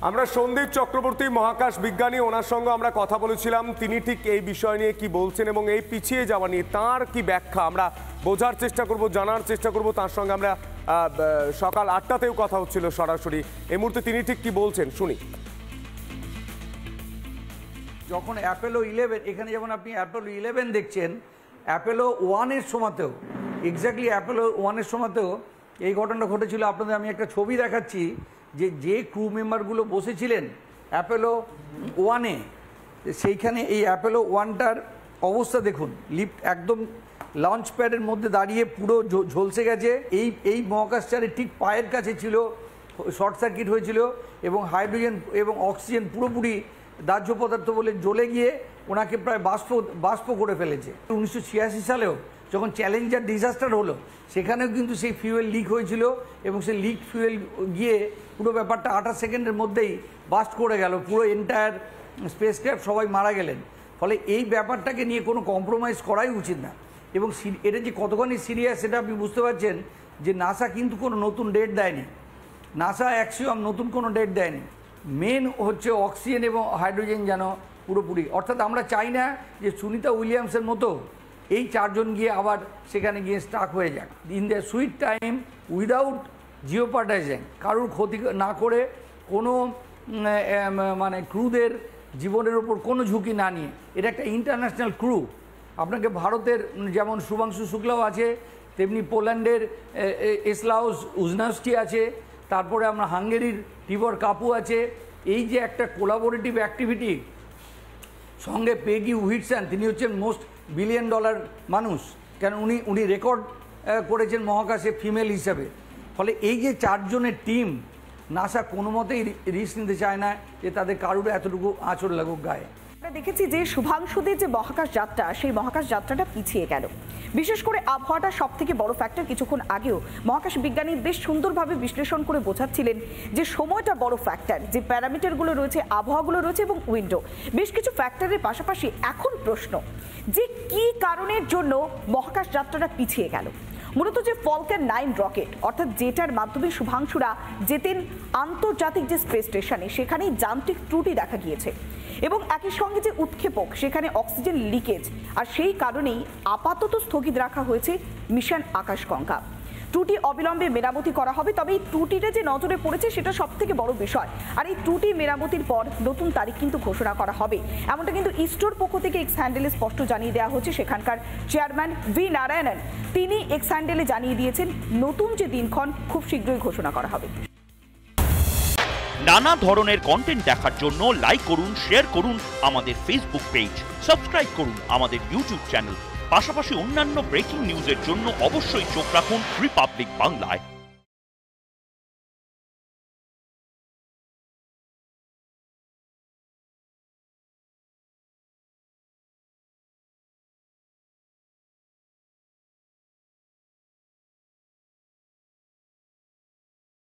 আমরা সন্দীপ চক্রবর্তী মহাকাশ বিজ্ঞানী, ওনার সঙ্গে আমরা কথা বলেছিলাম। তিনি ঠিক এই বিষয় নিয়ে কি বলছেন এবং এই পিছিয়ে যাওয়া নিয়ে তার কি ব্যাখ্যা আমরা বোঝার চেষ্টা করব, জানার চেষ্টা করব। তার সঙ্গে আমরা সকাল 8টাতেও কথা হচ্ছিল সরাসরি। এই মুহূর্তে তিনি ঠিক কি বলছেন শুনি। যখন অ্যাপোলো 11, এখানে যেমন আপনি অ্যাপোলো 11 দেখছেন, অ্যাপোলো 1-এর সময়তেও, এক্স্যাক্টলি অ্যাপোলো 1-এর সময়তেও এই ঘটনা ঘটেছিল। আপনাদের আমি একটা ছবি দেখাচ্ছি যে ক্রু মেম্বারগুলো বসেছিলেন অ্যাপোলো 1-এ, সেইখানে এই অ্যাপোলো 1টার অবস্থা দেখুন। লিফট একদম লঞ্চ প্যাডের মধ্যে দাঁড়িয়ে পুরো ঝলসে গেছে। এই মহাকাশচারের ঠিক পায়ের কাছে ছিল, শর্ট সার্কিট হয়েছিল এবং হাইড্রোজেন এবং অক্সিজেন পুরোপুরি দাহ্য পদার্থ বলে জ্বলে গিয়ে ওনাকে প্রায় বাষ্প করে ফেলেছে। 1986 সালেও যখন চ্যালেঞ্জার ডিজাস্টার হলো, সেখানেও কিন্তু সেই ফিউয়েল লিক হয়েছিল এবং সেই লিক ফিউয়েল গিয়ে পুরো ব্যাপারটা 28 সেকেন্ডের মধ্যেই বাস্ট করে গেল। পুরো এন্টায়ার স্পেসক্রাফট সবাই মারা গেলেন। ফলে এই ব্যাপারটাকে নিয়ে কোনো কম্প্রোমাইজ করাই উচিত না। এবং এটা যে কতখানি সিরিয়াস সেটা আপনি বুঝতে পারছেন যে নাসা কিন্তু কোনো নতুন ডেট দেয়নি। নাসা অ্যাক্সিওম নতুন কোনো ডেট দেয়নি। মেন হচ্ছে অক্সিজেন এবং হাইড্রোজেন যেন পুরোপুরি, অর্থাৎ আমরা চাই না যে সুনিতা উইলিয়ামসের মতো এই চারজন গিয়ে আবার সেখানে গিয়ে স্টাক হয়ে যাক। In the sweet time without jeopardising, কারোর ক্ষতি না করে, কোনো মানে ক্রুদের জীবনের ওপর কোনো ঝুঁকি না নিয়ে। এটা একটা ইন্টারন্যাশনাল ক্রু। আপনাকে ভারতের যেমন শুভাংশু শুক্লাও আছে, তেমনি পোল্যান্ডের এসলাউস উজনাস্টি আছে, তারপরে আমরা হাঙ্গেরির টিবর কাপু আছে। এই যে একটা কোলাবোরেটিভ অ্যাক্টিভিটি, সঙ্গে পেগি উইটসন, তিনি হচ্ছেন মোস্ট $1 বিলিয়ন মানুষ, কেন উনি রেকর্ড করেছেন মহাকাশে ফিমেল হিসাবে। ফলে এই যে চারজনের টিম, নাসা কোনো মতেই রিস্ক নিতে চায় না যে তাদের কারুর এতটুকু আঁচড় লাগুক গায়ে। আমরা দেখেছি যে শুভাংশুদের যে মহাকাশ যাত্রা, সেই মহাকাশ যাত্রাটা পিছিয়ে গেল। বিশেষ করে আবহাওয়াটা সব থেকে বড় ফ্যাক্টর। কিছুক্ষণ আগেও মহাকাশ বিজ্ঞানী বেশ সুন্দরভাবে বিশ্লেষণ করে বোঝাচ্ছিলেন যে সময়টা বড় ফ্যাক্টর, যে প্যারামিটারগুলো রয়েছে, আবহাওয়াগুলো রয়েছে এবং উইন্ডো, বেশ কিছু ফ্যাক্টরের পাশাপাশি এখন প্রশ্ন যে কি কারণের জন্য মহাকাশ যাত্রাটা পিছিয়ে গেল। মূলত যে ফলকন 9 রকেট, অর্থাৎ যেটার মাধ্যমে শুভাংশুরা যেতেন আন্তর্জাতিক যে স্পেস স্টেশনে, সেখানেই যান্ত্রিক ত্রুটি দেখা গিয়েছে এবং একই সঙ্গে যে উৎক্ষেপক, সেখানে অক্সিজেন লিকেজ, আর সেই কারণেই আপাতত স্থগিত রাখা হয়েছে মিশন আকাশগঙ্গা। ত্রুটি অবিলম্বে মেরামতি করা হবে। তবে এই ত্রুটিটা যে নজরে পড়েছে সেটা সব থেকে বড় বিষয়। আর এই ত্রুটি মেরামতির পর নতুন তারিখ কিন্তু ঘোষণা করা হবে, এমনটা কিন্তু ইসরোর পক্ষ থেকে এক্স হ্যান্ডেলে স্পষ্ট জানিয়ে দেওয়া হচ্ছে। সেখানকার চেয়ারম্যান ভি নারায়ণন, তিনি এক্স হ্যান্ডেলে জানিয়ে দিয়েছেন নতুন যে দিনক্ষণ খুব শীঘ্রই ঘোষণা করা হবে। নানা ধরনের কন্টেন্ট দেখার জন্য লাইক করুন, শেয়ার করুন আমাদের ফেসবুক পেজ, সাবস্ক্রাইব করুন আমাদের ইউটিউব চ্যানেল। পাশাপাশি অন্যান্য ব্রেকিং নিউজের জন্য অবশ্যই চোখ রাখুন রিপাবলিক বাংলায়।